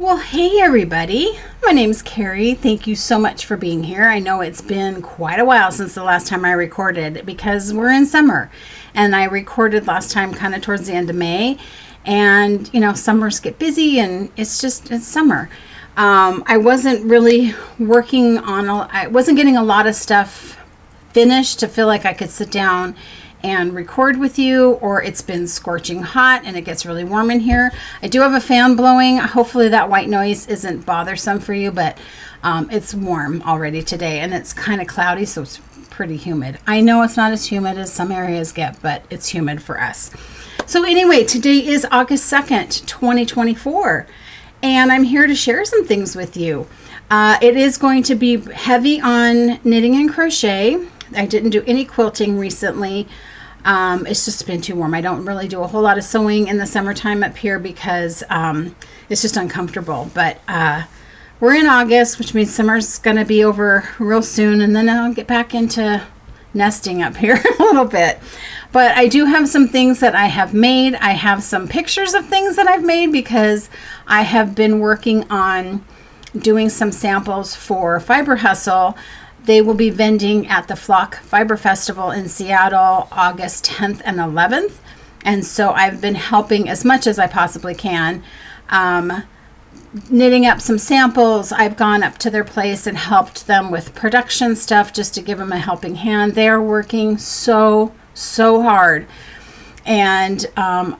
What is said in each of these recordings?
Well, hey everybody. My name's Carrie. Thank you so much for being here. I know it's been quite a while since the last time I recorded because we're in summer. And I recorded last time kind of towards the end of May. And, summers get busy and it's summer. I wasn't really I wasn't getting a lot of stuff finished to feel like I could sit down and record with you, or it's been scorching hot and it gets really warm in here. I do have a fan blowing. Hopefully that white noise isn't bothersome for you, but it's warm already today and it's kind of cloudy, so it's pretty humid. I know it's not as humid as some areas get, but it's humid for us. So anyway, today is August 2nd, 2024, and I'm here to share some things with you. It is going to be heavy on knitting and crochet. I didn't do any quilting recently. It's just been too warm. I don't really do a whole lot of sewing in the summertime up here because it's just uncomfortable. But we're in August, which means summer's going to be over real soon. And then I'll get back into nesting up here a little bit. But I do have some things that I have made. I have some pictures of things that I've made because I have been working on doing some samples for Fiber Hustle. They will be vending at the Flock Fiber Festival in Seattle, August 10th and 11th. And so I've been helping as much as I possibly can, knitting up some samples. I've gone up to their place and helped them with production stuff just to give them a helping hand. They are working so hard. And I'm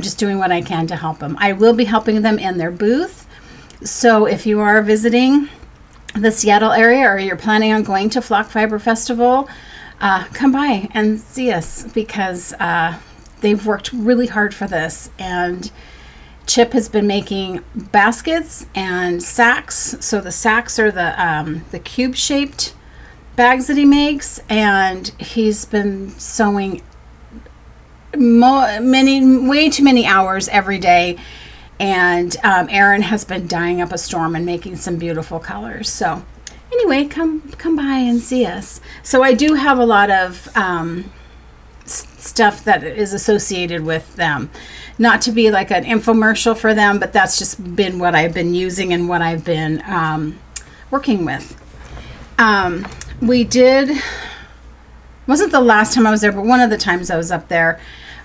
just doing what I can to help them. I will be helping them in their booth. So if you are visiting the Seattle area or you're planning on going to Flock Fiber Festival, come by and see us because they've worked really hard for this. And Chip has been making baskets and sacks. So the sacks are the cube-shaped bags that he makes, and he's been sewing way too many hours every day. And Erin has been dyeing up a storm and making some beautiful colors. So anyway, come by and see us. So I do have a lot of stuff that is associated with them. Not to be like an infomercial for them, but that's just been what I've been using and what I've been working with. Wasn't the last time I was there, but one of the times I was up there,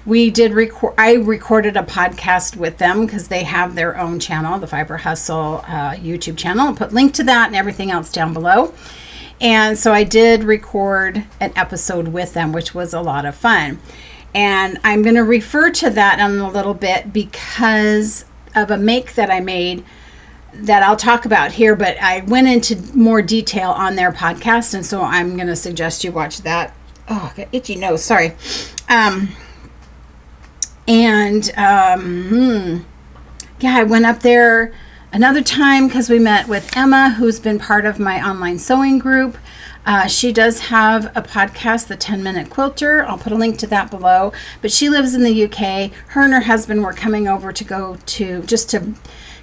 I recorded a podcast with them because they have their own channel, the Fiber Hustle YouTube channel. I'll put a link to that and everything else down below. And so I did record an episode with them, which was a lot of fun. And I'm going to refer to that in a little bit because of a make that I made that I'll talk about here, but I went into more detail on their podcast. And so I'm going to suggest you watch that. Oh, I got itchy nose. Sorry. I went up there another time because we met with Emma, who's been part of my online sewing group. She does have a podcast, The 10-Minute Quilter. I'll put a link to that below. But she lives in the UK. Her and her husband were coming over to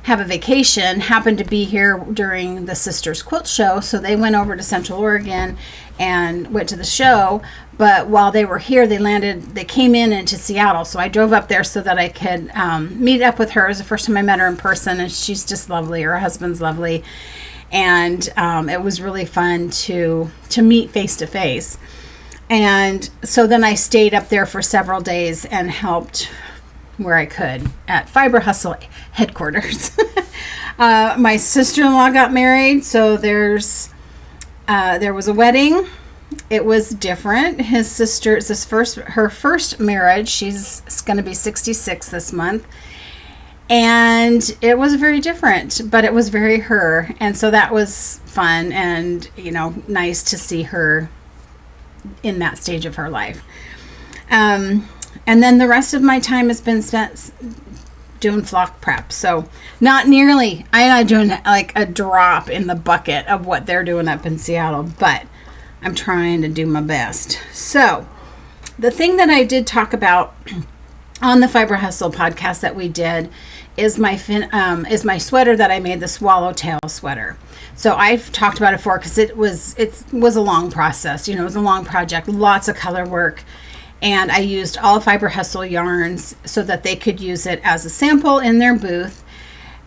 have a vacation, happened to be here during the Sisters Quilt Show. So they went over to Central Oregon and went to the show. But while they were here, they came into Seattle. So I drove up there so that I could meet up with her. It was the first time I met her in person, and she's just lovely. Her husband's lovely. And it was really fun to meet face to face. And so then I stayed up there for several days and helped where I could at Fiber Hustle headquarters. My sister-in-law got married, so there was a wedding. It was different. His sister, her first marriage. She's going to be 66 this month. And it was very different, but it was very her. And so that was fun and, nice to see her in that stage of her life. And then the rest of my time has been spent doing flock prep. So I'm not doing like a drop in the bucket of what they're doing up in Seattle, but I'm trying to do my best. So the thing that I did talk about on the Fiber Hustle podcast that we did is my sweater that I made, the swallowtail sweater. So I've talked about it before because it was a long process. It was a long project, lots of color work. And I used all Fiber Hustle yarns so that they could use it as a sample in their booth.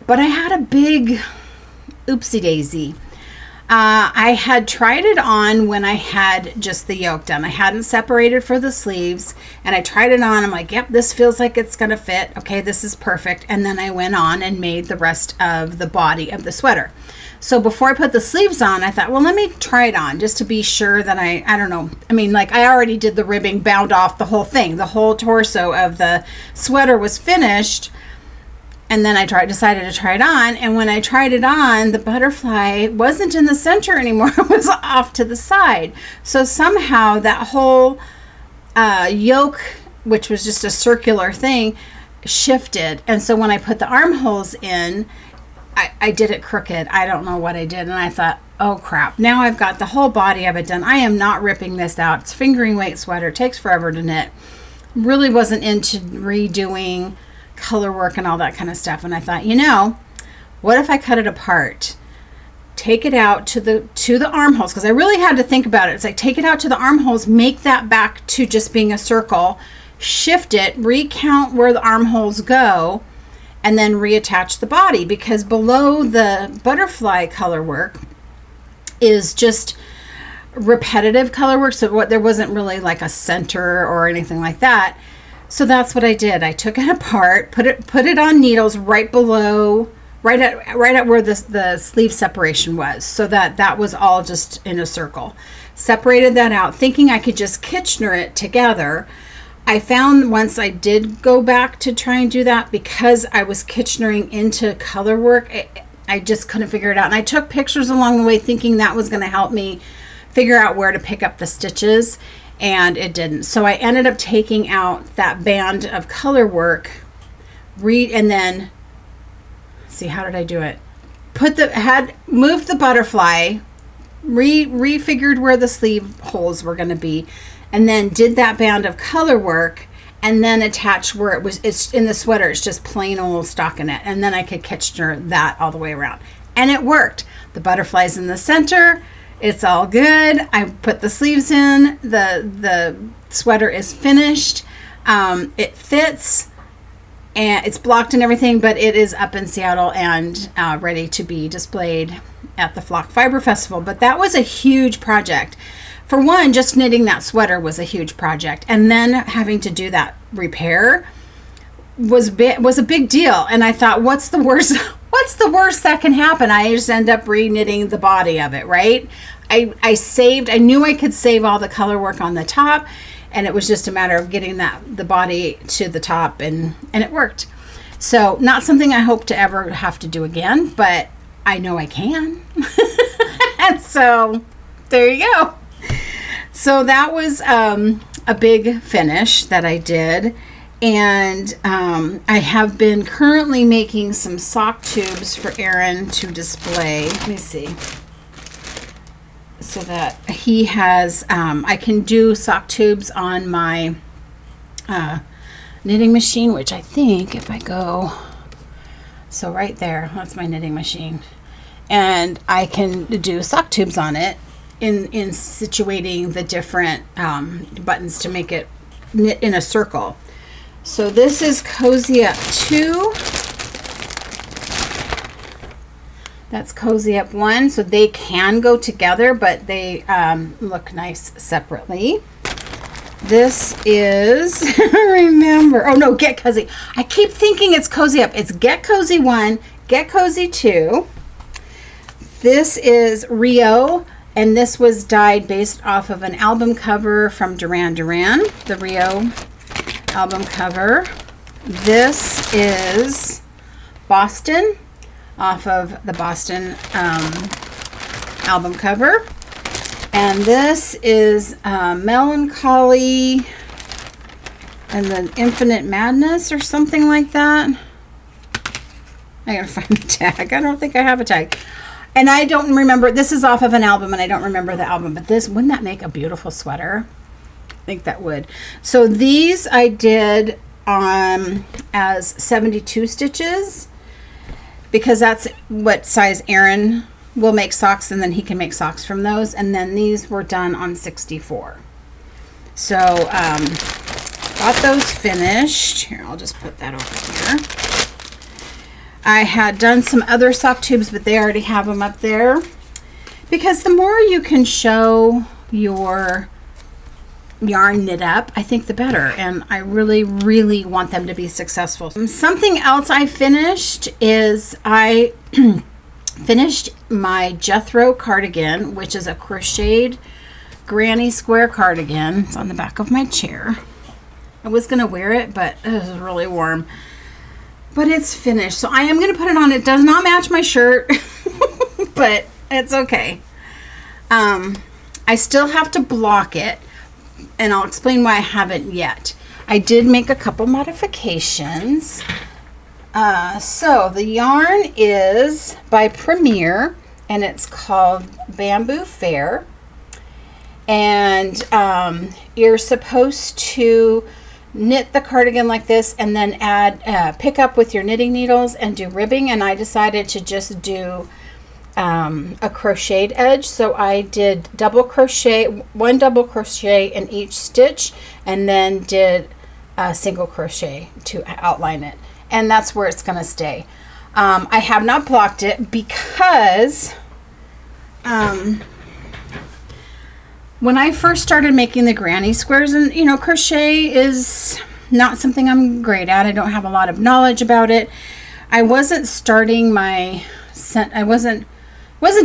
But I had a big oopsie daisy. I had tried it on when I had just the yoke done. I hadn't separated for the sleeves, and I tried it on. I'm like, yep, this feels like it's going to fit. Okay, this is perfect. And then I went on and made the rest of the body of the sweater. So before I put the sleeves on, I thought, well, let me try it on just to be sure that I don't know. I mean, like, I already did the ribbing, bound off the whole thing. The whole torso of the sweater was finished. And then I decided to try it on. And when I tried it on, the butterfly wasn't in the center anymore. It was off to the side. So somehow that whole yoke, which was just a circular thing, shifted. And so when I put the armholes in, I did it crooked. I don't know what I did. And I thought, oh crap, now I've got the whole body of it done. I am not ripping this out. It's fingering weight sweater. It takes forever to knit. Really wasn't into redoing color work and all that kind of stuff. And I thought, you know, what if I cut it apart, take it out to the armholes, because I really had to think about it. It's like, take it out to the armholes, make that back to just being a circle, shift it, recount where the armholes go, and then reattach the body, because below the butterfly color work is just repetitive color work. So there wasn't really like a center or anything like that. So that's what I did. I took it apart, put it on needles right below, right at where the sleeve separation was, so that was all just in a circle. Separated that out, thinking I could just Kitchener it together. I found once I did go back to try and do that, because I was Kitchenering into color work, I just couldn't figure it out. And I took pictures along the way thinking that was going to help me figure out where to pick up the stitches. And it didn't. So I ended up taking out that band of color work, and then see, how did I do it? Moved the butterfly, refigured where the sleeve holes were going to be, and then did that band of color work, and then attached where it's in the sweater. It's just plain old stockinette, and then I could Kitchener that all the way around, and it worked. The butterfly's in the center. It's all good. I put the sleeves in. The sweater is finished. It fits, and it's blocked and everything, but it is up in Seattle and ready to be displayed at the Flock Fiber Festival. But that was a huge project. For one, just knitting that sweater was a huge project, and then having to do that repair was a big deal. And I thought, what's the worst? What's the worst that can happen? I just end up re-knitting the body of it, right? I knew I could save all the color work on the top, and it was just a matter of getting the body to the top, and it worked. So not something I hope to ever have to do again, but I know I can. And so there you go. So that was a big finish that I did. And I have been currently making some sock tubes for Aaron to display. Let me see. So that he has, I can do sock tubes on my knitting machine, which I think if I go, so right there, that's my knitting machine. And I can do sock tubes on it in situating the different buttons to make it knit in a circle. So this is Cozy Up 2. That's Cozy Up 1. So they can go together, but they look nice separately. This is, remember, oh no, Get Cozy. I keep thinking it's Cozy Up. It's Get Cozy 1, Get Cozy 2. This is Rio, and this was dyed based off of an album cover from Duran Duran, the Rio album cover. This is Boston, off of the Boston album cover. And this is Melancholy and the Infinite Madness or something like that. I gotta find the tag. I don't think I have a tag. And I don't remember, this is off of an album and I don't remember the album, but this, wouldn't that make a beautiful sweater? I think that would. So these I did as 72 stitches because that's what size Aaron will make socks, and then he can make socks from those. And then these were done on 64. So got those finished. Here, I'll just put that over here. I had done some other sock tubes, but they already have them up there. Because the more you can show your yarn knit up, I think the better. And I really, really want them to be successful. Something else I finished is I finished my Jethro cardigan, which is a crocheted granny square cardigan. It's on the back of my chair. I was going to wear it, but it was really warm. But it's finished, so I am going to put it on. It does not match my shirt, but it's okay. I still have to block it, and I'll explain why I haven't yet. I did make a couple modifications. So the yarn is by Premier, and it's called Bamboo Fair. And you're supposed to knit the cardigan like this and then add pick up with your knitting needles and do ribbing, and I decided to just do a crocheted edge. So I did one double crochet in each stitch, and then did a single crochet to outline it, and that's where it's going to stay. I have not blocked it because when I first started making the granny squares, and crochet is not something I'm great at. I don't have a lot of knowledge about it. I wasn't starting I wasn't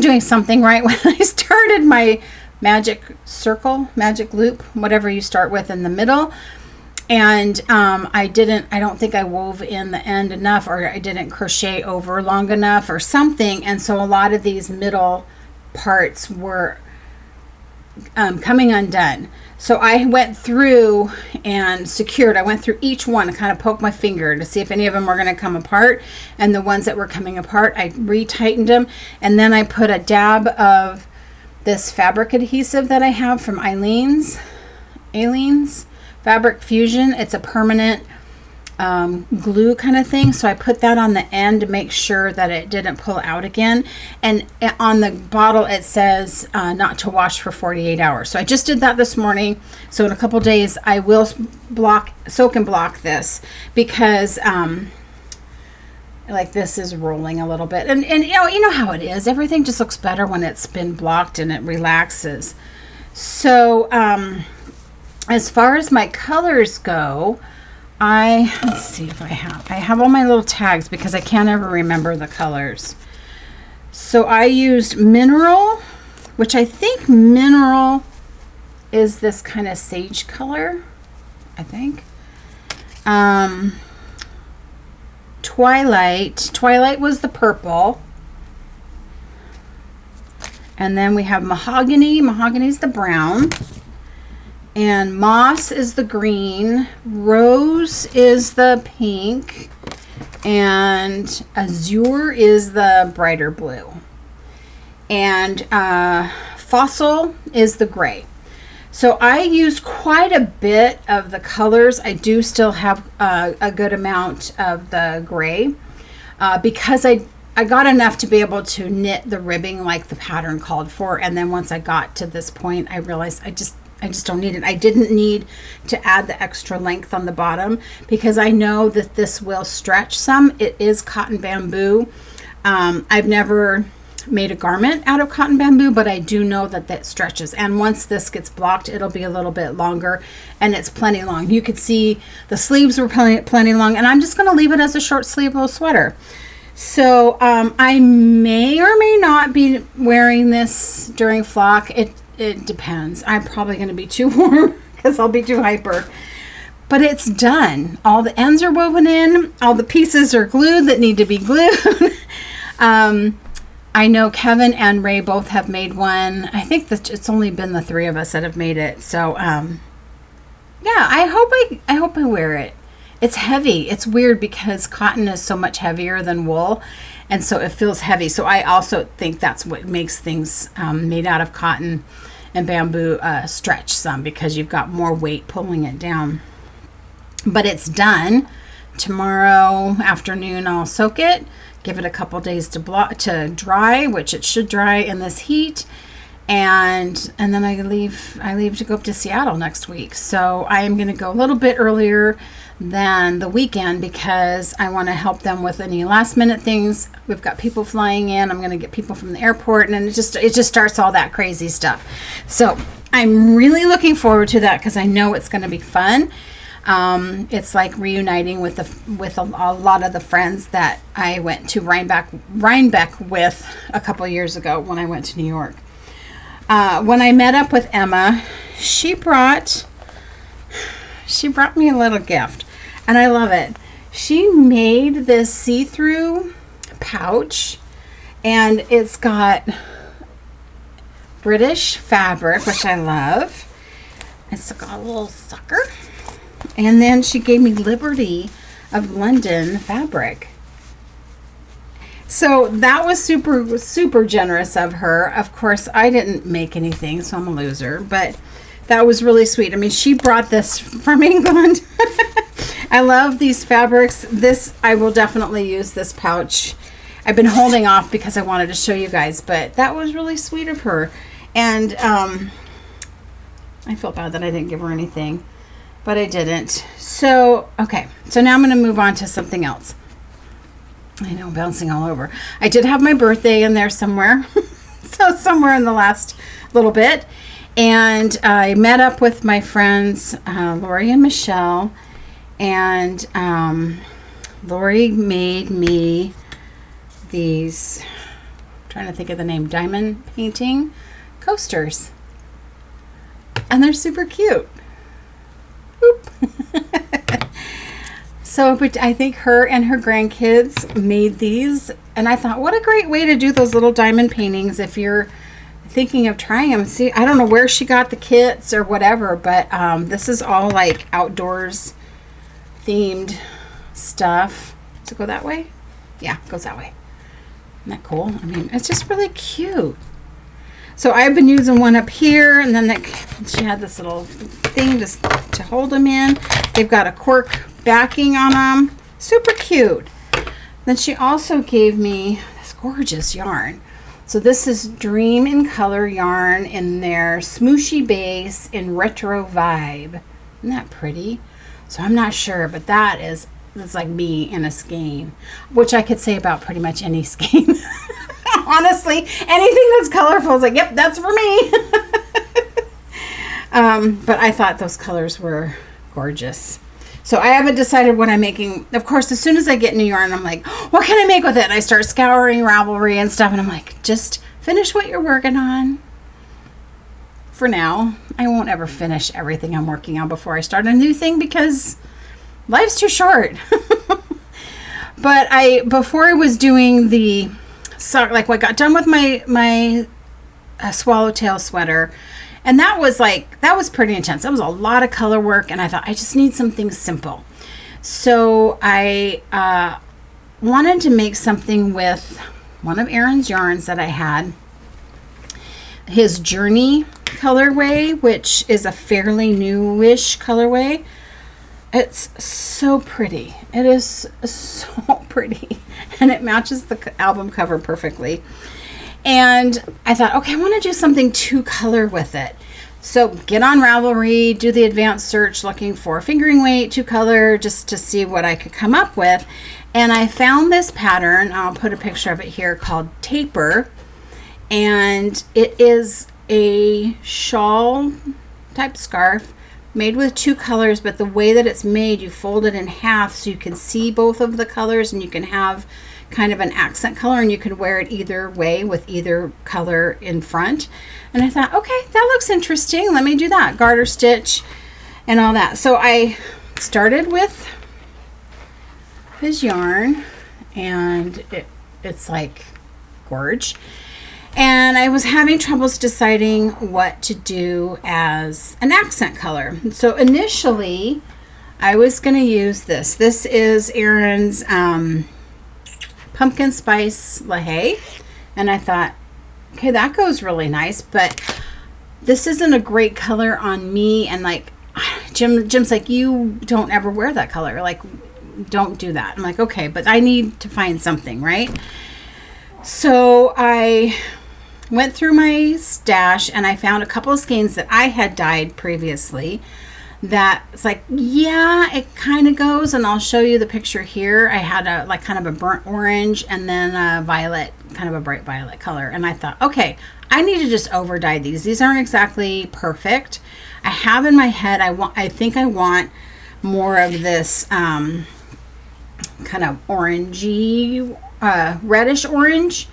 doing something right when I started my magic circle, magic loop, whatever you start with in the middle. And I don't think I wove in the end enough, or I didn't crochet over long enough or something. And so a lot of these middle parts were coming undone. So I went through and secured. I went through each one and kind of poked my finger to see if any of them were going to come apart. And the ones that were coming apart, I retightened them. And then I put a dab of this fabric adhesive that I have from Aleene's Fabric Fusion. It's a permanent glue kind of thing. So I put that on the end to make sure that it didn't pull out again. And on the bottle it says not to wash for 48 hours. So I just did that this morning. So in a couple days I will soak and block this, because like this is rolling a little bit, and you know how it is. Everything just looks better when it's been blocked and it relaxes. So as far as my colors go, let's see if I have all my little tags, because I can't ever remember the colors. So I used Mineral, which I think Mineral is this kind of sage color, I think. Twilight was the purple. And then we have Mahogany's the brown. And Moss is the green, Rose is the pink, and Azure is the brighter blue. And Fossil is the gray. So I used quite a bit of the colors. I do still have a good amount of the gray because I got enough to be able to knit the ribbing like the pattern called for. And then once I got to this point, I realized I just don't need it. I didn't need to add the extra length on the bottom, because I know that this will stretch some. It is cotton bamboo. I've never made a garment out of cotton bamboo, but I do know that that stretches. And once this gets blocked, it'll be a little bit longer, and it's plenty long. You could see the sleeves were plenty long, and I'm just going to leave it as a short sleeve sweater. So I may or may not be wearing this during flock. It depends. I'm probably going to be too warm because I'll be too hyper. But it's done. All the ends are woven in. All the pieces are glued that need to be glued. I know Kevin and Ray both have made one. I think that it's only been the three of us that have made it. So, yeah, I hope I wear it. It's heavy. It's weird because cotton is so much heavier than wool, and so it feels heavy. So I also think that's what makes things made out of cotton and bamboo stretch some, because you've got more weight pulling it down. But it's done. Tomorrow afternoon I'll soak it, give it a couple days to dry, which it should dry in this heat, and then I leave to go up to Seattle next week. So I am going to go a little bit earlier than the weekend because I want to help them with any last minute things. We've got people flying in. I'm going to get people from the airport, and it just starts all that crazy stuff. So I'm really looking forward to that because I know it's going to be fun. It's like reuniting with a lot of the friends that I went to Rhinebeck with a couple years ago when I went to New York. When I met up with Emma, she brought me a little gift, and I love it. She made this see-through pouch, and it's got British fabric, which I love. It's got a little sucker. And then she gave me Liberty of London fabric. So that was super, super generous of her. Of course, I didn't make anything, so I'm a loser, but that was really sweet. I mean, she brought this from England. I love these fabrics. I will definitely use this pouch. I've been holding off because I wanted to show you guys, but that was really sweet of her. And I felt bad that I didn't give her anything, but I didn't. So, okay. So now I'm going to move on to something else. I know, bouncing all over. I did have my birthday in there somewhere. So somewhere in the last little bit. And I met up with my friends, Lori and Michelle. And Lori made me these, I'm trying to think of the name, diamond painting coasters. And they're super cute. Oop. So I think her and her grandkids made these, and I thought, what a great way to do those little diamond paintings if you're thinking of trying them. See, I don't know where she got the kits or whatever, but this is all like outdoors themed stuff. Does it go that way? Yeah, it goes that way. Isn't that cool? I mean, it's just really cute. So I've been using one up here, and then she had this little thing just to hold them in. They've got a cork backing on them. Super cute. Then she also gave me this gorgeous yarn. So this is Dream in Color yarn in their smooshy base in retro vibe. Isn't that pretty? So I'm not sure, but that's like me in a skein, which I could say about pretty much any skein. Honestly, anything that's colorful is like, yep, that's for me. But I thought those colors were gorgeous. So I haven't decided what I'm making. Of course, as soon as I get new yarn, I'm like, what can I make with it? And I start scouring Ravelry and stuff, and I'm like, just finish what you're working on. For now, I won't ever finish everything I'm working on before I start a new thing because life's too short. But before I was doing the sock, like I got done with my swallowtail sweater, and that was pretty intense. That was a lot of color work, and I thought I just need something simple. So I wanted to make something with one of Aaron's yarns that I had, his Journey colorway, which is a fairly newish colorway. It's so pretty. It is so pretty, and it matches the album cover perfectly. And I thought, okay, I want to do something two color with it. So get on Ravelry, do the advanced search looking for fingering weight, two color, just to see what I could come up with. And I found this pattern, I'll put a picture of it here, called Taper. And it is a shawl type scarf made with two colors, but the way that it's made, you fold it in half so you can see both of the colors, and you can have kind of an accent color, and you can wear it either way with either color in front. And I thought, okay, that looks interesting. Let me do that. Garter stitch and all that. So I started with his yarn, and it's like gorge. And I was having troubles deciding what to do as an accent color. So initially, I was going to use this. This is Aaron's Pumpkin Spice LaHaye. And I thought, okay, that goes really nice. But this isn't a great color on me. And like, Jim's like, you don't ever wear that color. Like, don't do that. I'm like, okay, but I need to find something, right? So I went through my stash and I found a couple of skeins that I had dyed previously that it's like, yeah, it kind of goes, and I'll show you the picture here. I had a like kind of a burnt orange and then a violet, kind of a bright violet color, and I thought, okay, I need to just over dye these. These aren't exactly perfect. I have in my head, I think I want more of this kind of orangey, reddish orange.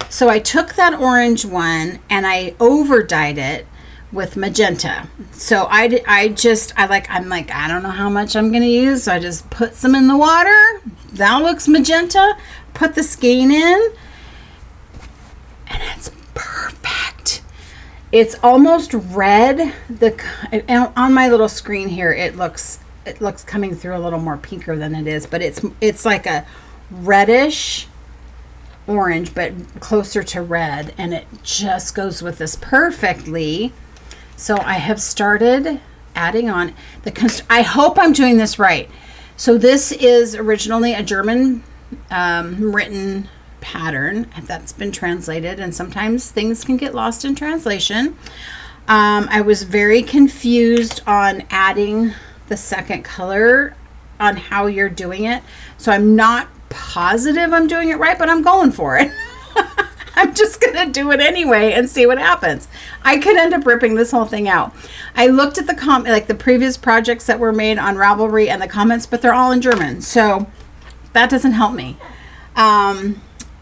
So I took that orange one and I over dyed it with magenta. So I'm like, I don't know how much I'm going to use. So I just put some in the water. That looks magenta. Put the skein in. And it's perfect. It's almost red. On my little screen here, it looks coming through a little more pinker than it is. But it's like a reddish orange, but closer to red. And it just goes with this perfectly. So I have started adding on I hope I'm doing this right. So this is originally a German written pattern that's been translated, and sometimes things can get lost in translation. I was very confused on adding the second color on how you're doing it. So I'm not positive I'm doing it right, but I'm going for it. I'm just going to do it anyway and see what happens. I could end up ripping this whole thing out. I looked at the previous projects that were made on Ravelry and the comments, but they're all in German. So that doesn't help me.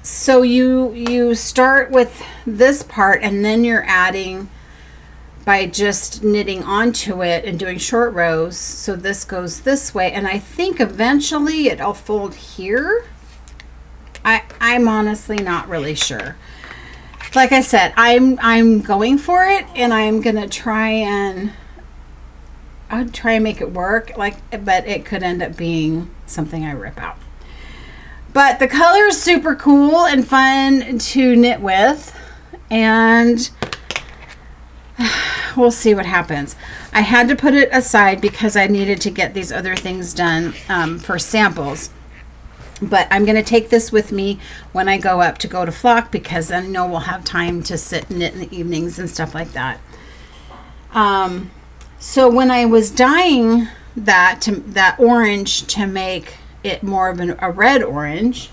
So you start with this part and then you're adding by just knitting onto it and doing short rows. So this goes this way, and I think eventually it'll fold here. I'm honestly not really sure. Like I said, I'm going for it, and I'm gonna try and make it work. But it could end up being something I rip out. But the color is super cool and fun to knit with, and we'll see what happens. I had to put it aside because I needed to get these other things done for samples. But I'm going to take this with me when I go to flock, because I know we'll have time to sit and knit in the evenings and stuff like that. So when I was dyeing that orange to make it more of a red orange,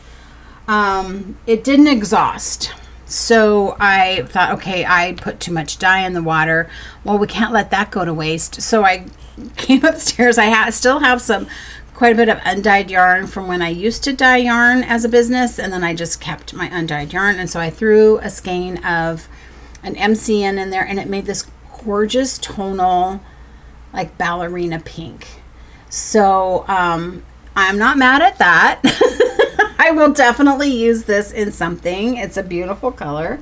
it didn't exhaust. So I thought, okay, I put too much dye in the water. Well, we can't let that go to waste. So I came upstairs. I still have quite a bit of undyed yarn from when I used to dye yarn as a business, and then I just kept my undyed yarn. And so I threw a skein of an MCN in there, and it made this gorgeous tonal, like ballerina pink. So I'm not mad at that. I will definitely use this in something. It's a beautiful color.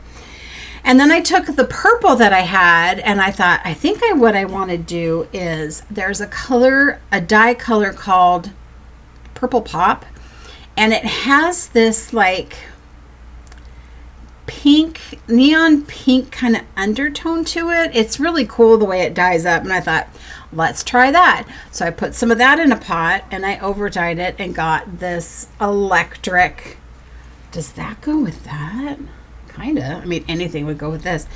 And then I took the purple that I had, and I thought, what I want to do is, there's a dye color called Purple Pop, and it has this like pink, neon pink kind of undertone to it. It's really cool the way it dyes up, and I thought, let's try that. So I put some of that in a pot, and I over dyed it and got this electric. Does that go with that? Kind of. I mean, anything would go with this.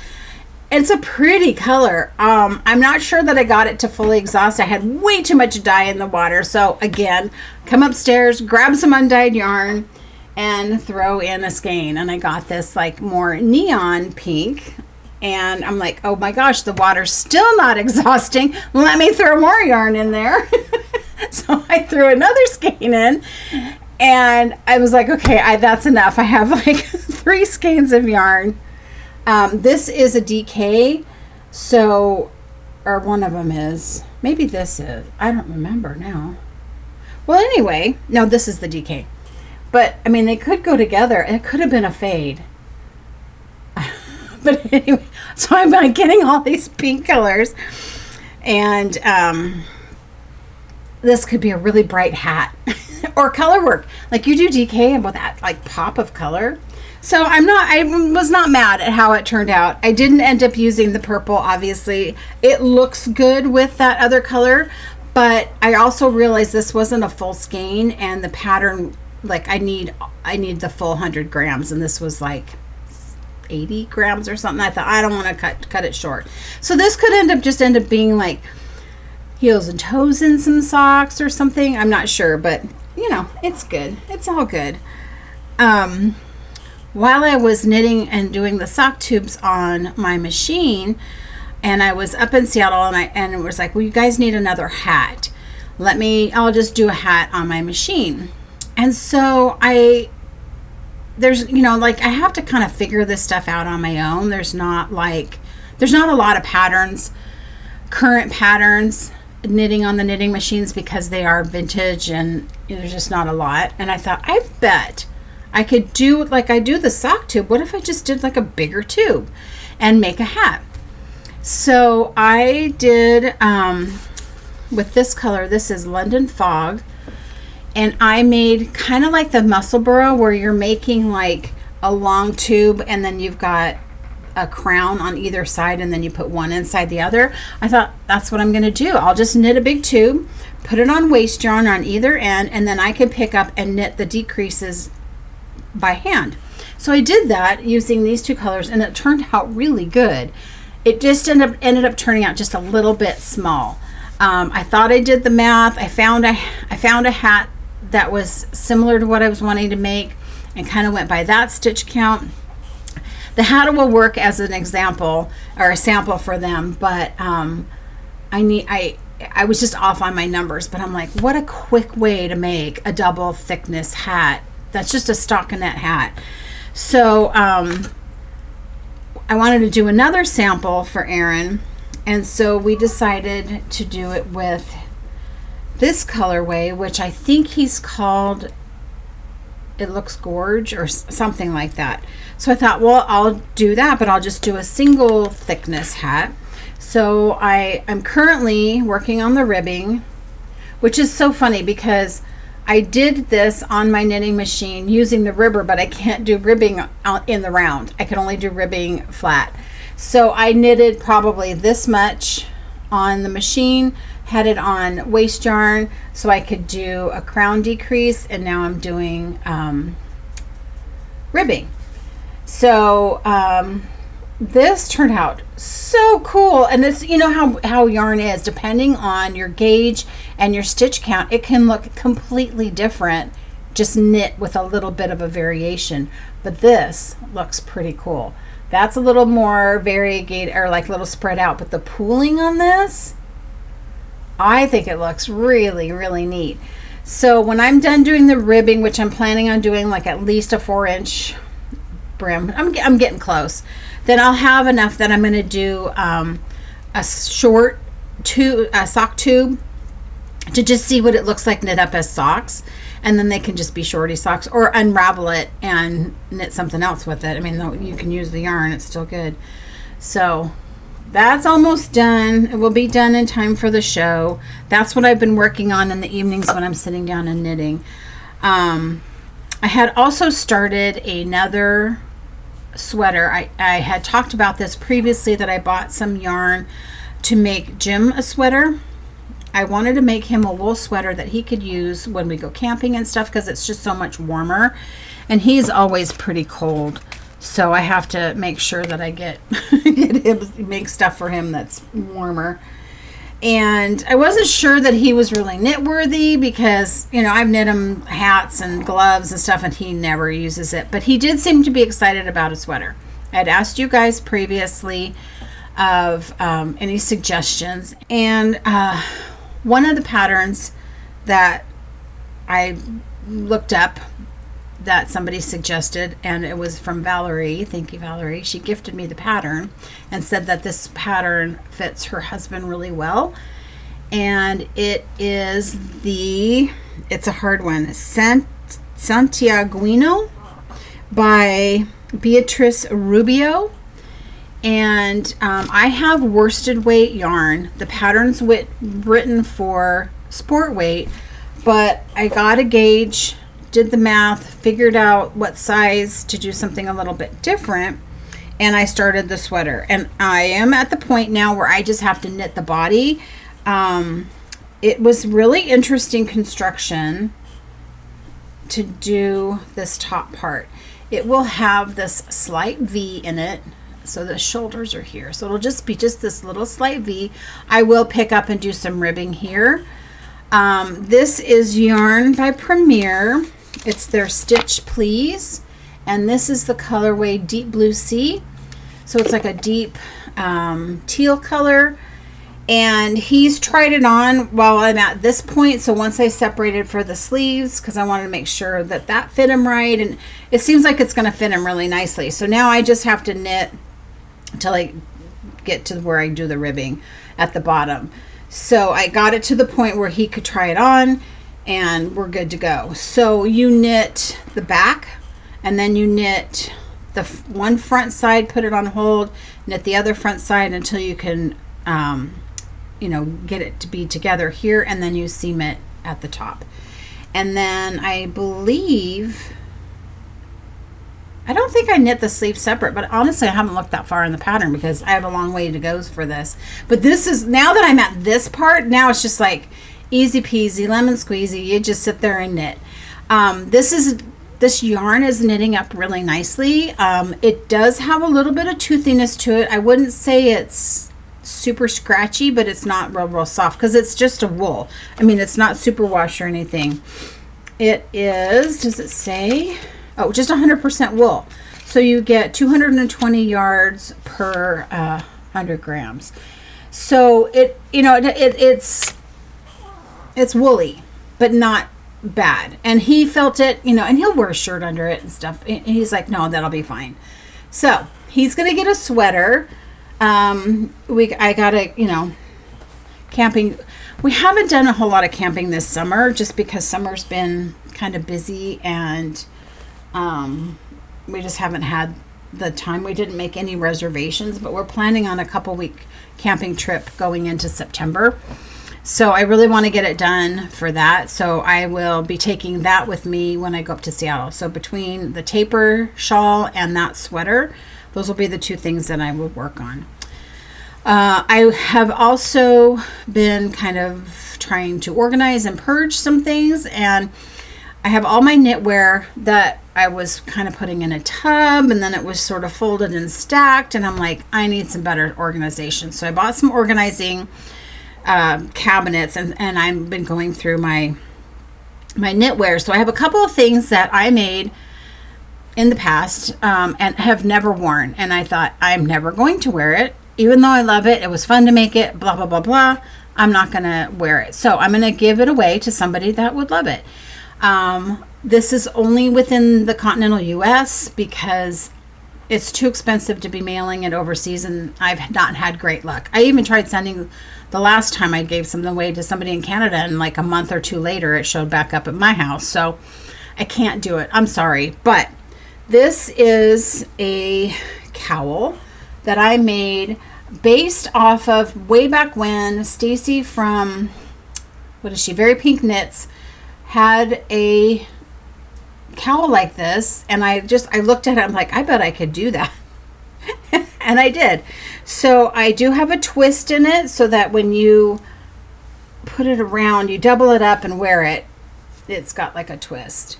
It's a pretty color. I'm not sure that I got it to fully exhaust. I had way too much dye in the water. So again, come upstairs, grab some undyed yarn, and throw in a skein. And I got this like more neon pink. And I'm like, oh my gosh, the water's still not exhausting. Let me throw more yarn in there. So I threw another skein in. And I was like, okay, that's enough. I have like 3 skeins of yarn. This is a DK. So, or one of them is. Maybe this is. I don't remember now. Well, anyway, no, this is the DK. But, I mean, they could go together. It could have been a fade. But anyway, so I'm like getting all these pink colors. And this could be a really bright hat. Or color work, like you do DK about that like pop of color. So I was not mad at how it turned out. I didn't end up using the purple. Obviously it looks good with that other color, but I also realized this wasn't a full skein, and the pattern, like I need the full 100 grams, and this was like 80 grams or something. I thought, I don't want to cut it short. So this could end up being like heels and toes in some socks or something. I'm not sure, but you know, it's good. It's all good. While I was knitting and doing the sock tubes on my machine, and I was up in Seattle, and it was like, well, you guys need another hat. I'll just do a hat on my machine. And so there's, you know, like I have to kind of figure this stuff out on my own. There's not a lot of patterns, current patterns, knitting on the knitting machines, because they are vintage and there's just not a lot. And I thought, I bet I could do like I do the sock tube. What if I just did like a bigger tube and make a hat? So I did with this color. This is London Fog, and I made kind of like the muscle burrow, where you're making like a long tube and then you've got a crown on either side, and then you put one inside the other. I thought, that's what I'm going to do. I'll just knit a big tube, put it on waste yarn on either end, and then I can pick up and knit the decreases by hand. So I did that using these two colors, and it turned out really good. It just ended up turning out just a little bit small. I thought I did the math. I found a hat that was similar to what I was wanting to make, and kind of went by that stitch count. The hat will work as an example or a sample for them, but I was just off on my numbers. But I'm like, what a quick way to make a double thickness hat. That's just a stockinette hat. So I wanted to do another sample for Aaron, and so we decided to do it with this colorway, which I think he's called It Looks Gorge or something like that. So I thought, well, I'll do that, but I'll just do a single thickness hat. So I'm currently working on the ribbing, which is so funny because I did this on my knitting machine using the ribber, but I can't do ribbing in the round. I can only do ribbing flat. So I knitted probably this much on the machine, had it on waste yarn so I could do a crown decrease, and now I'm doing ribbing. So this turned out so cool, and it's, you know how yarn is, depending on your gauge and your stitch count, it can look completely different, just knit with a little bit of a variation. But this looks pretty cool. That's a little more variegated, or like a little spread out, but the pooling on this, I think it looks really, really neat. So when I'm done doing the ribbing, which I'm planning on doing like at least a 4-inch brim, I'm getting close, then I'll have enough that I'm going to do a short sock tube to just see what it looks like knit up as socks, and then they can just be shorty socks, or unravel it and knit something else with it. I mean, you can use the yarn, it's still good. So that's almost done. It will be done in time for the show. That's what I've been working on in the evenings when I'm sitting down and knitting. I had also started another sweater. I had talked about this previously, that I bought some yarn to make Jim a sweater. I wanted to make him a wool sweater that he could use when we go camping and stuff, because it's just so much warmer, and he's always pretty cold. So I have to make sure that I get him, make stuff for him that's warmer. And I wasn't sure that he was really knit worthy, because, you know, I've knit him hats and gloves and stuff, and he never uses it. But he did seem to be excited about a sweater. I had asked you guys previously of any suggestions, and one of the patterns that I looked up that somebody suggested, and it was from Valerie. Thank you, Valerie. She gifted me the pattern and said that this pattern fits her husband really well. And it is it's a hard one, Santiaguino by Beatrice Rubio. And I have worsted weight yarn. The pattern's written for sport weight, but I got a gauge, did the math, figured out what size to do something a little bit different, and I started the sweater. And I am at the point now where I just have to knit the body. It was really interesting construction to do this top part. it will have this slight V in it. So the shoulders are here. So it'll just be just this little slight V. I will pick up and do some ribbing here. This is yarn by Premier. It's their Stitch Please. And this is the colorway Deep Blue Sea. So it's like a deep teal color. And he's tried it on while I'm at this point. So once I separated for the sleeves, because I wanted to make sure that that fit him right. And it seems like it's going to fit him really nicely. So now I just have to knit until I get to where I do the ribbing at the bottom. So I got it to the point where he could try it on and we're good to go. So you knit the back and then you knit the one front side, put it on hold, knit the other front side until you can get it to be together here, and then you seam it at the top. And then I don't think I knit the sleeve separate, but honestly I haven't looked that far in the pattern because I have a long way to go for this. But this is, now that I'm at this part, now it's just like easy peasy lemon squeezy. You just sit there and knit. This yarn is knitting up really nicely. It does have a little bit of toothiness to it. I wouldn't say it's super scratchy, but it's not real soft because it's just a wool. I mean, it's not super wash or anything. It is, does it say? Oh, just 100% wool. So you get 220 yards per 100 grams. So it's woolly, but not bad. And he felt it, and he'll wear a shirt under it and stuff. And he's like, no, that'll be fine. So he's going to get a sweater. I gotta, camping. We haven't done a whole lot of camping this summer just because summer's been kind of busy and we just haven't had the time. We didn't make any reservations, but we're planning on a couple-week camping trip going into September. So I really want to get it done for that. So I will be taking that with me when I go up to Seattle. So between the taper shawl and that sweater, those will be the two things that I will work on. I have also been kind of trying to organize and purge some things, and I have all my knitwear that I was kind of putting in a tub, and then it was sort of folded and stacked, and I'm like, I need some better organization. So I bought some organizing cabinets, and I've been going through my knitwear. So I have a couple of things that I made in the past and have never worn, and I thought, I'm never going to wear it. Even though I love it, it was fun to make it, blah, blah, blah, blah. I'm not going to wear it. So I'm going to give it away to somebody that would love it. This is only within the continental U.S. because it's too expensive to be mailing it overseas, and I've not had great luck. I even tried sending, the last time I gave something away to somebody in Canada, and like a month or two later, it showed back up at my house. So I can't do it. I'm sorry. But this is a cowl that I made based off of way back when Stacy from, Very Pink Knits, had a cowl like this, and I looked at it, I'm like, I bet I could do that. And I did. So I do have a twist in it so that when you put it around, you double it up and wear it, it's got like a twist.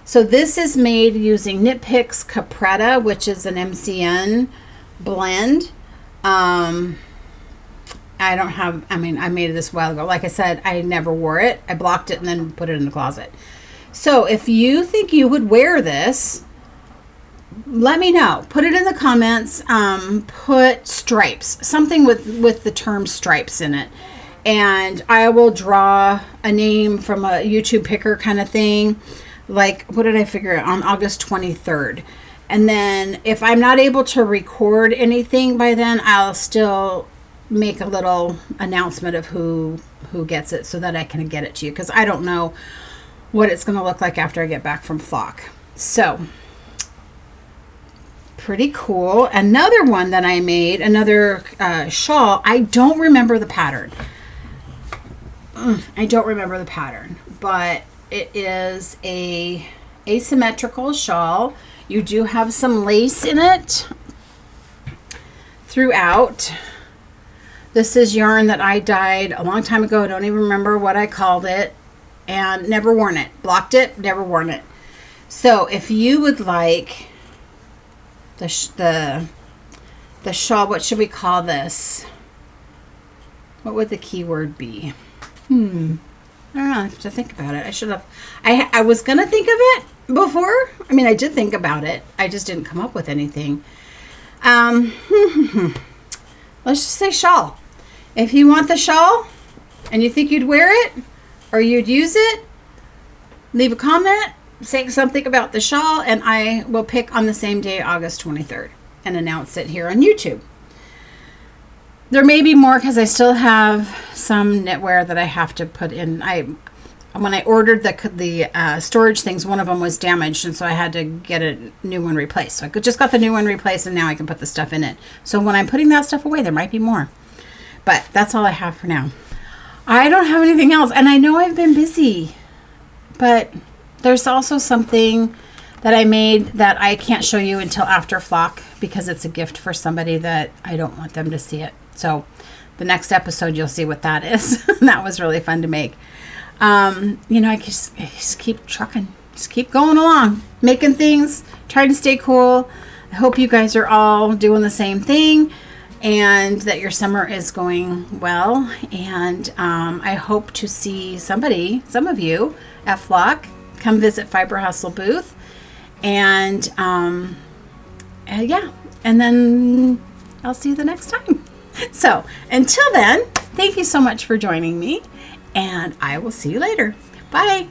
So this is made using Knit Picks Capretta, which is an MCN blend. I made this a while ago. Like I said, I never wore it. I blocked it and then put it in the closet. So if you think you would wear this, let me know. Put it in the comments. Put stripes, something with the term stripes in it. And I will draw a name from a YouTube picker kind of thing. Like, what did I figure out? On August 23rd. And then if I'm not able to record anything by then, I'll still make a little announcement of who gets it so that I can get it to you, because I don't know what it's going to look like after I get back from flock. So pretty cool. Another one that I made, another shawl. I don't remember the pattern. But it is a asymmetrical shawl. You do have some lace in it throughout. This is yarn that I dyed a long time ago. I don't even remember what I called it, and never worn it. Blocked it, never worn it. So if you would like the shawl, what should we call this? What would the keyword be? I don't know. I have to think about it. I should have. I was going to think of it before. I mean, I did think about it. I just didn't come up with anything. Let's just say shawl. If you want the shawl and you think you'd wear it or you'd use it, leave a comment, say something about the shawl, and I will pick on the same day, August 23rd, and announce it here on YouTube. There may be more because I still have some knitwear that I have to put in. When I ordered the storage things, one of them was damaged, and so I had to get a new one replaced. So I just got the new one replaced, and now I can put the stuff in it. So when I'm putting that stuff away, there might be more. But that's all I have for now. I don't have anything else, and I know I've been busy, but there's also something that I made that I can't show you until after Flock because it's a gift for somebody that I don't want them to see it. So the next episode, you'll see what that is. That was really fun to make. I just keep trucking, just keep going along, making things, trying to stay cool. I hope you guys are all doing the same thing and that your summer is going well. And I hope to see some of you at Flock. Come visit Fiber Hustle booth. And and then I'll see you the next time. So until then, thank you so much for joining me, and I will see you later. Bye.